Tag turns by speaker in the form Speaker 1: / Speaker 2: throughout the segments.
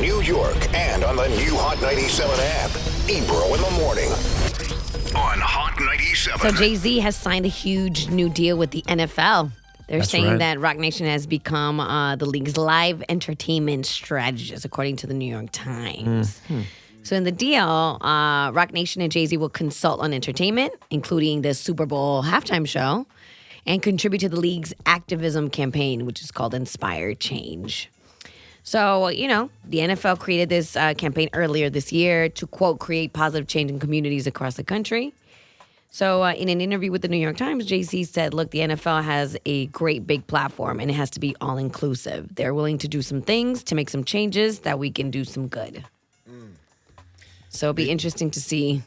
Speaker 1: New York, and on the new Hot 97 app. Ebro in the morning on Hot 97.
Speaker 2: So Jay-Z has signed a huge new deal with the NFL. They're saying that Roc Nation has become the league's live entertainment strategist, according to the New York Times. So in the deal, Roc Nation and Jay-Z will consult on entertainment, including the Super Bowl halftime show, and contribute to the league's activism campaign, which is called Inspire Change. So, the NFL created this campaign earlier this year to, quote, create positive change in communities across the country. So in an interview with the New York Times, Jay-Z said, look, the NFL has a great big platform and it has to be all-inclusive. They're willing to do some things to make some changes that we can do some good. So it'll be interesting to see.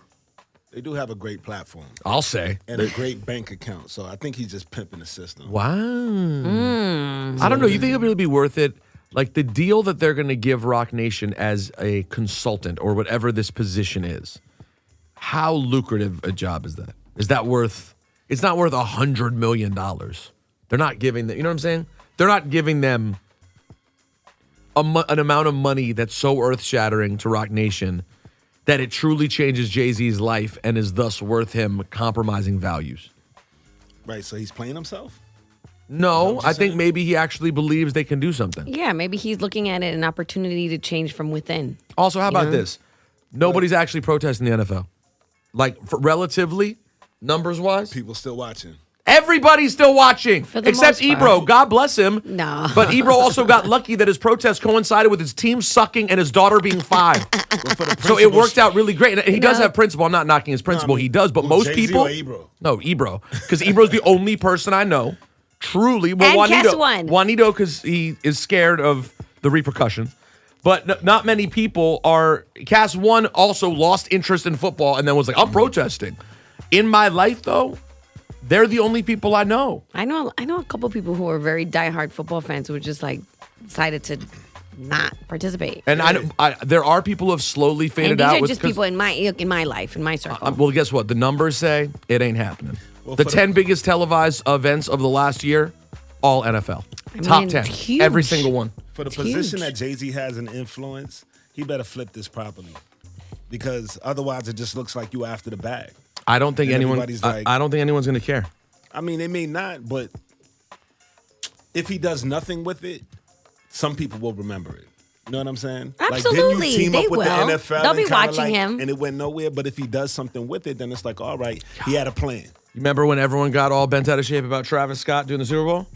Speaker 3: They do have a great platform.
Speaker 4: I'll say.
Speaker 3: And a great bank account. So I think he's just pimping the system.
Speaker 4: Wow. I don't know. You think it'll really be worth it? Like the deal that they're going to give Roc Nation as a consultant or whatever this position is, how lucrative a job is that? Is that worth, it's not worth $100 million. They're not giving them, you know what I'm saying? They're not giving them an amount of money that's so earth-shattering to Roc Nation that it truly changes Jay-Z's life and is thus worth him compromising values.
Speaker 3: Right, so he's playing himself?
Speaker 4: No, I think maybe he actually believes they can do something.
Speaker 2: Yeah, maybe he's looking at it an opportunity to change from within.
Speaker 4: Also, how about this? Nobody's actually protesting the NFL. Like, relatively, numbers-wise.
Speaker 3: People still watching.
Speaker 4: Everybody's still watching, except Ebro. God bless him.
Speaker 2: No.
Speaker 4: But Ebro also got lucky that his protest coincided with his team sucking and his daughter being 5. So it worked out really great. And he does have principle. I'm not knocking his principle. He does. But most
Speaker 3: Jay-Z
Speaker 4: people.
Speaker 3: Or Ebro?
Speaker 4: No, Ebro. Because Ebro's the only person I know. Truly. Well,
Speaker 2: And
Speaker 4: Juanito.
Speaker 2: guess what?
Speaker 4: Juanito, because he is scared of the repercussions. But not many people are. Cass 1 also lost interest in football and then was like, I'm protesting. In my life, though, they're the only people I know.
Speaker 2: I know a couple people who are very diehard football fans who were just like decided to not participate.
Speaker 4: And there are people who have slowly faded
Speaker 2: and these
Speaker 4: out.
Speaker 2: are just people in my life, in my circle.
Speaker 4: Well, guess what? The numbers say it ain't happening. Well, the 10 biggest televised events of the last year, all NFL. Top 10.
Speaker 2: Huge.
Speaker 4: Every single one.
Speaker 3: For the position that Jay-Z has an influence, he better flip this properly. Because otherwise it just looks like you after the bag.
Speaker 4: I don't think
Speaker 3: And
Speaker 4: anyone.
Speaker 3: everybody's like-
Speaker 4: I don't think anyone's going to care.
Speaker 3: I mean, they may not, but if he does nothing with it, some people will remember it. You know what I'm saying?
Speaker 2: Absolutely.
Speaker 3: Like, didn't you team
Speaker 2: They
Speaker 3: up with
Speaker 2: will.
Speaker 3: the NFL?
Speaker 2: They'll be
Speaker 3: and kinda
Speaker 2: watching him.
Speaker 3: And it went nowhere. But if he does something with it, then it's like, all right, he had a plan.
Speaker 4: You remember when everyone got all bent out of shape about Travis Scott doing the Super Bowl?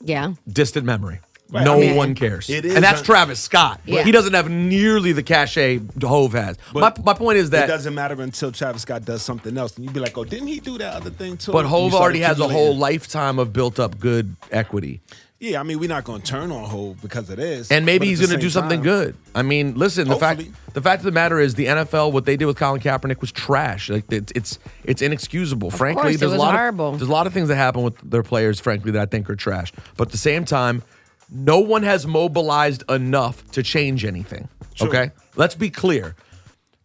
Speaker 2: Yeah.
Speaker 4: Distant memory.
Speaker 3: Right,
Speaker 4: No
Speaker 3: I mean,
Speaker 4: one cares.
Speaker 3: it is
Speaker 4: And that's
Speaker 3: un-
Speaker 4: Travis Scott.
Speaker 2: Yeah.
Speaker 4: He doesn't have nearly the cachet Hove has. My point is
Speaker 3: It
Speaker 4: that.
Speaker 3: doesn't matter until Travis Scott does something else. And you'd be like, oh, didn't he do that other thing too?
Speaker 4: But
Speaker 3: You
Speaker 4: Hove
Speaker 3: start
Speaker 4: already has a whole
Speaker 3: accumulating.
Speaker 4: lifetime of built up good equity.
Speaker 3: Yeah, I mean, we're not going to turn on Hove because of this.
Speaker 4: And maybe
Speaker 3: but at
Speaker 4: he's
Speaker 3: the
Speaker 4: going to do
Speaker 3: same
Speaker 4: something
Speaker 3: time-
Speaker 4: good. I mean, listen, the fact
Speaker 3: Hopefully.
Speaker 4: of the matter is the NFL, what they did with Colin Kaepernick was trash. Like it's inexcusable. Frankly,
Speaker 2: course, it
Speaker 4: there's
Speaker 2: was
Speaker 4: a lot
Speaker 2: horrible.
Speaker 4: there's a lot of things that happen with their players, frankly, that I think are trash. But at the same time, no one has mobilized enough to change anything.
Speaker 3: True.
Speaker 4: Okay? Let's be clear.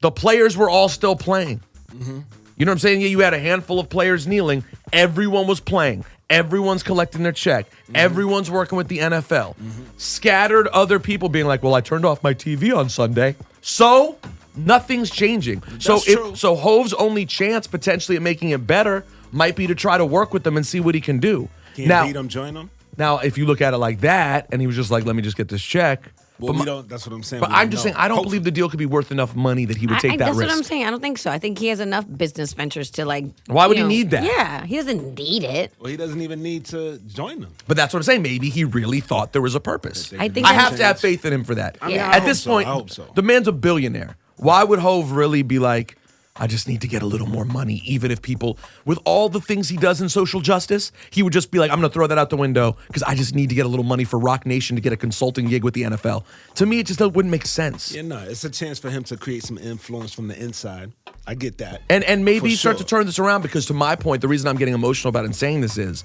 Speaker 4: The players were all still playing.
Speaker 3: Mm-hmm.
Speaker 4: You know what I'm saying? Yeah, you had a handful of players kneeling. Everyone was playing. Everyone's collecting their check.
Speaker 3: Mm-hmm.
Speaker 4: Everyone's working with the NFL. Scattered other people being like, well, I turned off my TV on Sunday. So nothing's changing.
Speaker 3: true.
Speaker 4: So Hove's only chance potentially at making it better might be to try to work with them and see what he can do.
Speaker 3: Can't beat him, join him.
Speaker 4: Now, if you look at it like that, and he was just like, let me just get this check.
Speaker 3: Well, we don't. That's what I'm saying.
Speaker 4: But
Speaker 3: we
Speaker 4: I'm
Speaker 3: don't
Speaker 4: just
Speaker 3: know.
Speaker 4: saying, I don't
Speaker 3: Hopefully.
Speaker 4: believe the deal could be worth enough money that he would take that
Speaker 2: That's
Speaker 4: risk.
Speaker 2: what I'm saying. I don't think so. I think he has enough business ventures to like.
Speaker 4: Why would
Speaker 2: you
Speaker 4: he
Speaker 2: know,
Speaker 4: need that?
Speaker 2: Yeah, he doesn't need it.
Speaker 3: Well, he doesn't even need to join them.
Speaker 4: But that's what I'm saying. Maybe he really thought there was a purpose.
Speaker 2: I think
Speaker 4: I
Speaker 2: that's-
Speaker 4: have to have faith in him for that.
Speaker 3: I mean,
Speaker 2: Yeah.
Speaker 3: I
Speaker 4: At
Speaker 3: hope
Speaker 4: this
Speaker 3: so.
Speaker 4: point,
Speaker 3: I hope so.
Speaker 4: the man's a billionaire. Why would Hove really be like, I just need to get a little more money, even if people, with all the things he does in social justice, he would just be like, I'm going to throw that out the window because I just need to get a little money for Roc Nation to get a consulting gig with the NFL. To me, it just wouldn't make sense.
Speaker 3: Yeah, no, it's a chance for him to create some influence from the inside. I get that.
Speaker 4: And maybe
Speaker 3: For
Speaker 4: start to
Speaker 3: sure.
Speaker 4: turn this around because to my point, the reason I'm getting emotional about it and saying this is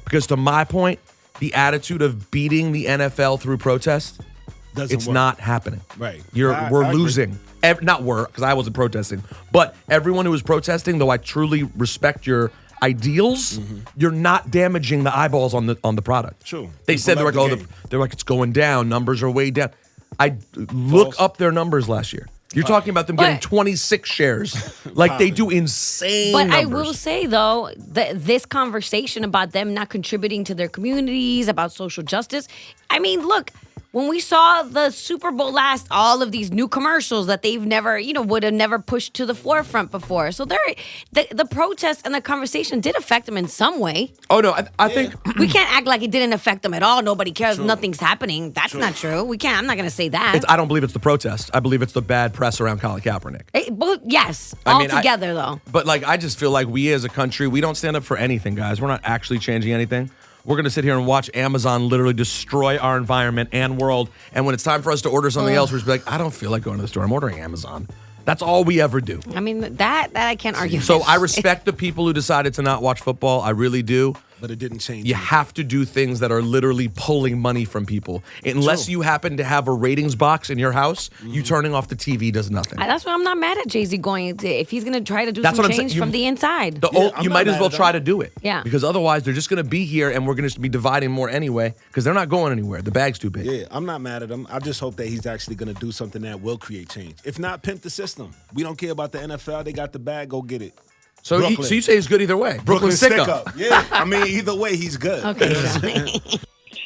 Speaker 4: because to my point, the attitude of beating the NFL through protest,
Speaker 3: Doesn't
Speaker 4: it's
Speaker 3: work.
Speaker 4: not happening.
Speaker 3: Right.
Speaker 4: We're
Speaker 3: I agree.
Speaker 4: losing. Not we're, because I wasn't protesting, but everyone who was protesting, though I truly respect your ideals, you're not damaging the eyeballs on the product.
Speaker 3: True.
Speaker 4: They said
Speaker 3: People love the game.
Speaker 4: they're like it's going down. Numbers are way down. I look up their numbers last year. You're talking about them getting 26 shares. Like they do insane
Speaker 2: But
Speaker 4: numbers.
Speaker 2: I will say, though, this conversation about them not contributing to their communities, about social justice, I mean, look, when we saw the Super Bowl last, all of these new commercials that they've never, would have never pushed to the forefront before. So the protest and the conversation did affect them in some way.
Speaker 4: Oh, no, I think...
Speaker 2: We can't act like it didn't affect them at all. Nobody cares. True. Nothing's happening. That's not true. We can't. I'm not going to say that.
Speaker 4: I don't believe it's the protest. I believe it's the bad press around Colin Kaepernick.
Speaker 2: Yes, together, though.
Speaker 4: But, I just feel like we as a country, we don't stand up for anything, guys. We're not actually changing anything. We're going to sit here and watch Amazon literally destroy our environment and world. And when it's time for us to order something else, we're just like, I don't feel like going to the store. I'm ordering Amazon. That's all we ever do.
Speaker 2: I mean, that I can't argue
Speaker 4: So
Speaker 2: with.
Speaker 4: I respect the people who decided to not watch football. I really do.
Speaker 3: But it didn't change.
Speaker 4: You have to do things that are literally pulling money from people. Unless you happen to have a ratings box in your house, you turning off the TV does nothing.
Speaker 2: That's why I'm not mad at Jay-Z going if he's going to try to do
Speaker 4: That's
Speaker 2: some
Speaker 4: what I'm
Speaker 2: change
Speaker 4: saying.
Speaker 2: from the inside.
Speaker 4: You might as well try to do it.
Speaker 2: Yeah.
Speaker 4: Because otherwise they're just going to be here and we're going to be dividing more anyway because they're not going anywhere. The bag's too big.
Speaker 3: Yeah, I'm not mad at him. I just hope that he's actually going to do something that will create change. If not, pimp the system. We don't care about the NFL. They got the bag. Go get it.
Speaker 4: So you say he's good either way. Brooklyn stick up.
Speaker 3: Yeah, I mean, either way, he's good.
Speaker 2: Okay.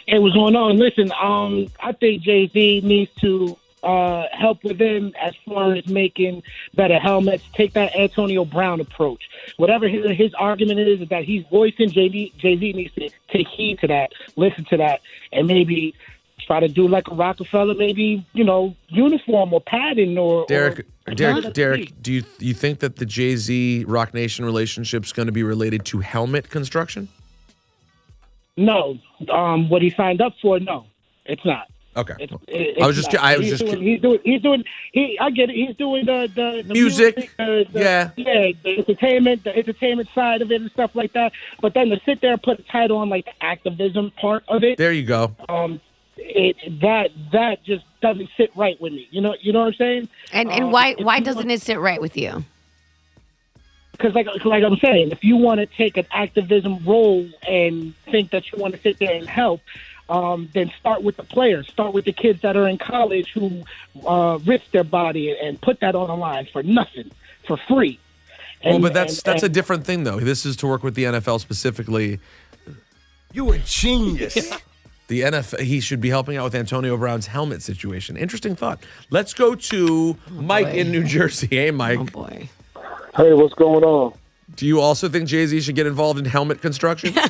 Speaker 5: Hey, what's going on? Listen, I think Jay-Z needs to help with them as far as making better helmets. Take that Antonio Brown approach. Whatever his argument is that he's voicing, Jay-Z needs to take heed to that, listen to that, and maybe try to do like a Rockefeller, maybe, uniform or padding or...
Speaker 4: Derek, do you think that the Jay-Z Roc Nation relationship's going to be related to helmet construction?
Speaker 5: No. What he signed up for, no. It's not.
Speaker 4: Okay.
Speaker 5: I get it. He's doing the
Speaker 4: music,
Speaker 5: the entertainment side of it and stuff like that. But then to sit there and put a title on like the activism part of it.
Speaker 4: There you go.
Speaker 5: That just doesn't sit right with me. You know what I'm saying?
Speaker 2: And why doesn't it sit right with you?
Speaker 5: Because like I'm saying, if you want to take an activism role and think that you want to sit there and help, then start with the players. Start with the kids that are in college who risk their body and put that on the line for nothing, for free.
Speaker 4: But that's a different thing, though. This is to work with the NFL specifically.
Speaker 3: You a genius.
Speaker 4: The NFL, he should be helping out with Antonio Brown's helmet situation. Interesting thought. Let's go to Mike in New Jersey. Hey, Mike.
Speaker 2: Oh, boy.
Speaker 6: Hey, what's going on?
Speaker 4: Do you also think Jay-Z should get involved in helmet construction?
Speaker 6: I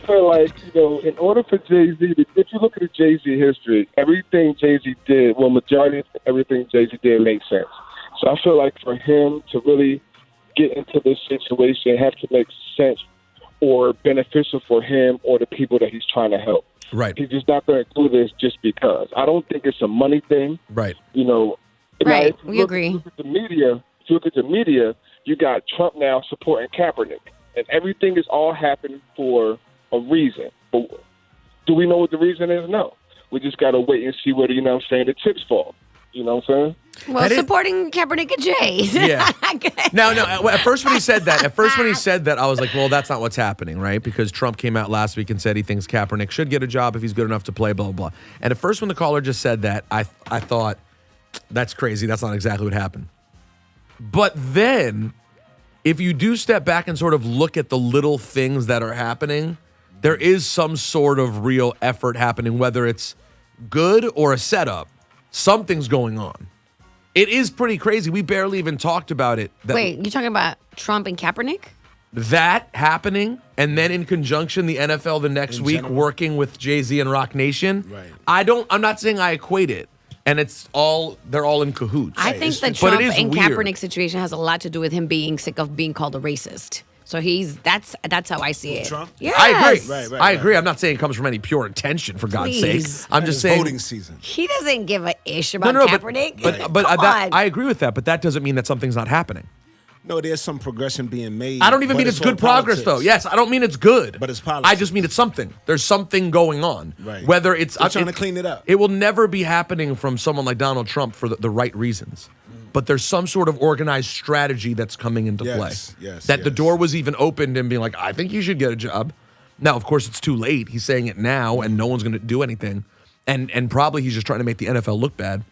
Speaker 6: feel like, in order for Jay-Z, if you look at the Jay-Z history, everything Jay-Z did, majority of everything Jay-Z did makes sense. So I feel like for him to really get into this situation, it have to make sense or beneficial for him or the people that he's trying to help.
Speaker 4: Right.
Speaker 6: He's just not going to do this just because. I don't think it's a money thing.
Speaker 4: Right.
Speaker 2: Right. We agree.
Speaker 6: If you look at the media, you got Trump now supporting Kaepernick. And everything is all happening for a reason. But do we know what the reason is? No. We just got to wait and see where, the chips fall. You know what I'm saying?
Speaker 2: Well, supporting Kaepernick and Jay.
Speaker 4: Yeah. No. At first when he said that, I was like, well, that's not what's happening, right? Because Trump came out last week and said he thinks Kaepernick should get a job if he's good enough to play, blah, blah, blah. And at first when the caller just said that, I thought, that's crazy. That's not exactly what happened. But then, if you do step back and sort of look at the little things that are happening, there is some sort of real effort happening, whether it's good or a setup. Something's going on. It is pretty crazy. We barely even talked about it.
Speaker 2: Wait, you're talking about Trump and Kaepernick?
Speaker 4: That happening, and then in conjunction, the NFL the next week working with Jay-Z and Roc Nation.
Speaker 3: Right.
Speaker 4: I'm not saying I equate it. And they're all in cahoots.
Speaker 2: I think the Trump and Kaepernick situation has a lot to do with him being sick of being called a racist. So that's how I see it.
Speaker 3: Trump?
Speaker 2: Yes.
Speaker 4: I agree.
Speaker 3: Right.
Speaker 4: I agree. I'm not saying it comes from any pure intention, for God's sake. I'm just saying
Speaker 3: voting season.
Speaker 2: He doesn't give a ish about Kaepernick.
Speaker 4: But I agree with that. But that doesn't mean that something's not happening.
Speaker 3: No, there's some progression being made.
Speaker 4: I don't even mean it's good progress, though. Yes, I don't mean it's good.
Speaker 3: But it's politics.
Speaker 4: I just mean it's something. There's something going on.
Speaker 3: Right.
Speaker 4: Whether it's...
Speaker 3: I'm trying to clean it up.
Speaker 4: It will never be happening from someone like Donald Trump for the right reasons. but there's some sort of organized strategy that's coming into play.
Speaker 3: Yes.
Speaker 4: That the door was even opened and being like, I think you should get a job. Now, of course, it's too late. He's saying it now, and no one's going to do anything. And probably he's just trying to make the NFL look bad.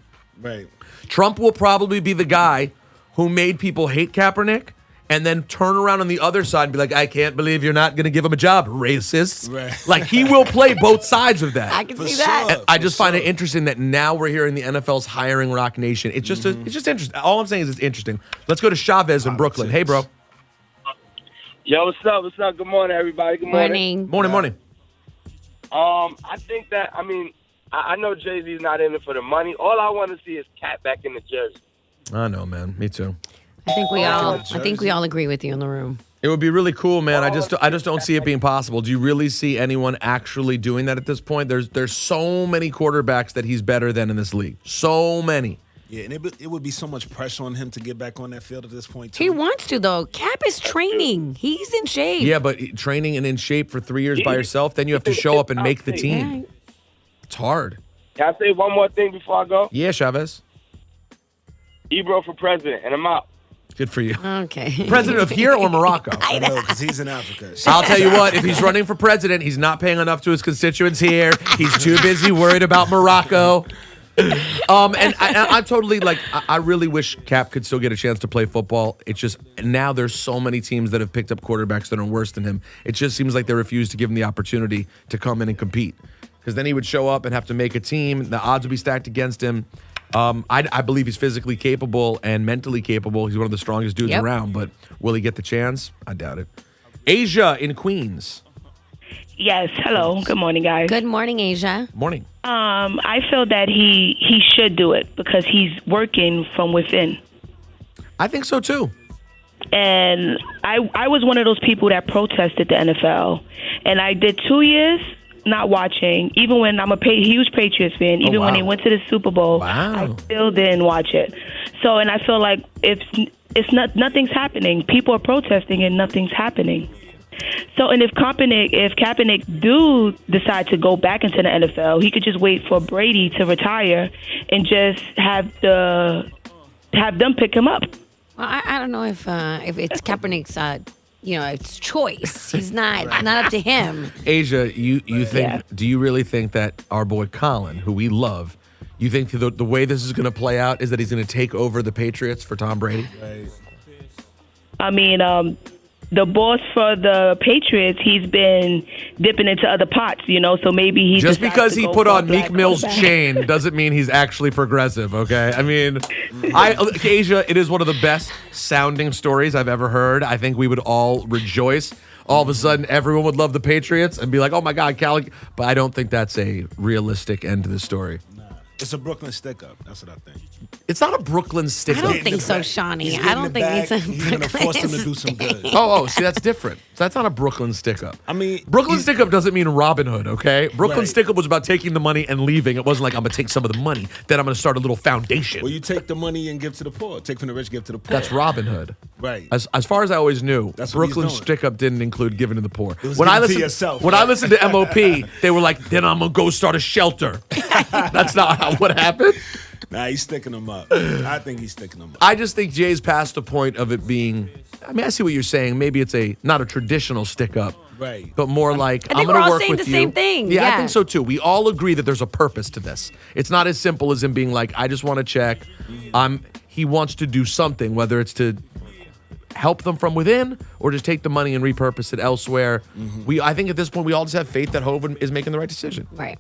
Speaker 3: Right.
Speaker 4: Trump will probably be the guy who made people hate Kaepernick and then turn around on the other side and be like, I can't believe you're not going to give him a job, racists.
Speaker 3: Right.
Speaker 4: Like, he will play both sides of that.
Speaker 2: I can
Speaker 3: For
Speaker 2: see that.
Speaker 3: sure.
Speaker 4: And I just find it interesting that now we're hearing the NFL's hiring Roc Nation. It's just it's just interesting. All I'm saying is it's interesting. Let's go to Chavez in Brooklyn. Hey, bro.
Speaker 7: Yo, what's up? What's up? Good morning, everybody. Good morning.
Speaker 2: Morning.
Speaker 4: Morning.
Speaker 7: I think that, I know Jay-Z's not in it for the money. All I want to see is Cat back in the jersey.
Speaker 4: I know, man. Me too.
Speaker 2: I think we all agree with you in the room.
Speaker 4: It would be really cool, man. I just don't see it being possible. Do you really see anyone actually doing that at this point? There's so many quarterbacks that he's better than in this league. So many.
Speaker 3: Yeah, and it would be so much pressure on him to get back on that field at this point, too.
Speaker 2: He wants to, though. Cap is training. He's in shape.
Speaker 4: Yeah, but training and in shape for 3 years by yourself, then you have to show up and make the team.
Speaker 2: Yeah.
Speaker 4: It's hard.
Speaker 7: Can I say one more thing before I go?
Speaker 4: Yeah, Chavez.
Speaker 7: Ebro for president, and I'm out.
Speaker 4: Good for you.
Speaker 2: Okay.
Speaker 4: President of here or Morocco?
Speaker 3: I know, because he's in Africa.
Speaker 4: I'll tell you what, if he's running for president, he's not paying enough to his constituents here. He's too busy worried about Morocco. And I totally, I really wish Cap could still get a chance to play football. It's just, now there's so many teams that have picked up quarterbacks that are worse than him. It just seems like they refuse to give him the opportunity to come in and compete. Because then he would show up and have to make a team. The odds would be stacked against him. I believe he's physically capable and mentally capable. He's one of the strongest dudes around, but will he get the chance? I doubt it. Asia in Queens.
Speaker 8: Yes. Hello. Good morning, guys.
Speaker 2: Good morning, Asia.
Speaker 4: Morning.
Speaker 8: I feel that he should do it because he's working from within.
Speaker 4: I think so too.
Speaker 8: And I was one of those people that protested the NFL, and I did 2 years not watching. Even when I'm a huge Patriots fan, even when they went to the Super Bowl, I still didn't watch it. So, and I feel like nothing's happening. People are protesting and nothing's happening. So, and if Kaepernick do decide to go back into the NFL, he could just wait for Brady to retire and just have them pick him up.
Speaker 2: Well, I don't know if it's Kaepernick's it's choice. He's not. It's not up to him.
Speaker 4: Asia, you think? Do you really think that our boy Colin, who we love, you think the way this is going to play out is that he's going to take over the Patriots for Tom Brady?
Speaker 3: Right.
Speaker 8: I mean, the boss for the Patriots, he's been dipping into other pots, so maybe he
Speaker 4: just because he put on Meek Mill's
Speaker 8: quarterback.
Speaker 4: chain doesn't mean he's actually progressive. Okay, I mean, Asia, it is one of the best sounding stories I've ever heard. I think we would all rejoice. All of a sudden, everyone would love the Patriots and be like, "Oh my God, Cal!" But I don't think that's a realistic end to the story.
Speaker 3: It's a Brooklyn stick-up. That's what I think.
Speaker 4: It's not a Brooklyn
Speaker 2: I
Speaker 4: stick-up.
Speaker 2: don't think so, Shawnee.
Speaker 3: He's
Speaker 2: I don't think
Speaker 3: he's going to force him to
Speaker 2: Brooklyn
Speaker 3: do some good.
Speaker 4: Oh, see, that's different. That's not a Brooklyn stick-up.
Speaker 3: I mean,
Speaker 4: Brooklyn stick-up doesn't mean Robin Hood, okay? Brooklyn
Speaker 3: Right.
Speaker 4: stick-up was about taking the money and leaving. It wasn't like, I'm going to take some of the money, then I'm going to start a little foundation.
Speaker 3: Well, you take the money and give to the poor. Take from the rich, give to the poor.
Speaker 4: That's Robin Hood.
Speaker 3: Right.
Speaker 4: As far as I always knew,
Speaker 3: That's what he's
Speaker 4: Brooklyn
Speaker 3: doing.
Speaker 4: stick-up didn't include giving to the poor.
Speaker 3: It was
Speaker 4: When I
Speaker 3: giving to
Speaker 4: listened,
Speaker 3: yourself,
Speaker 4: when
Speaker 3: right?
Speaker 4: I listened to MOP, they were like, then I'm going to go start a shelter. That's not what happened.
Speaker 3: Nah, he's sticking them up. I think he's sticking them up.
Speaker 4: I just think Jay's past the point of it being, I mean, I see what you're saying. Maybe it's not a traditional stick-up.
Speaker 3: Right.
Speaker 4: But more like,
Speaker 2: I
Speaker 4: I'm
Speaker 2: think
Speaker 4: going
Speaker 2: we're
Speaker 4: to
Speaker 2: all
Speaker 4: work
Speaker 2: saying
Speaker 4: with
Speaker 2: the
Speaker 4: you.
Speaker 2: same thing.
Speaker 4: Yeah, I
Speaker 2: Yeah.
Speaker 4: think so too. We all agree that there's a purpose to this. It's not as simple as him being like, I just want to check. He wants to do something, whether it's to help them from within or just take the money and repurpose it elsewhere. I think at this point we all just have faith that Hovind is making the right decision.
Speaker 2: Right.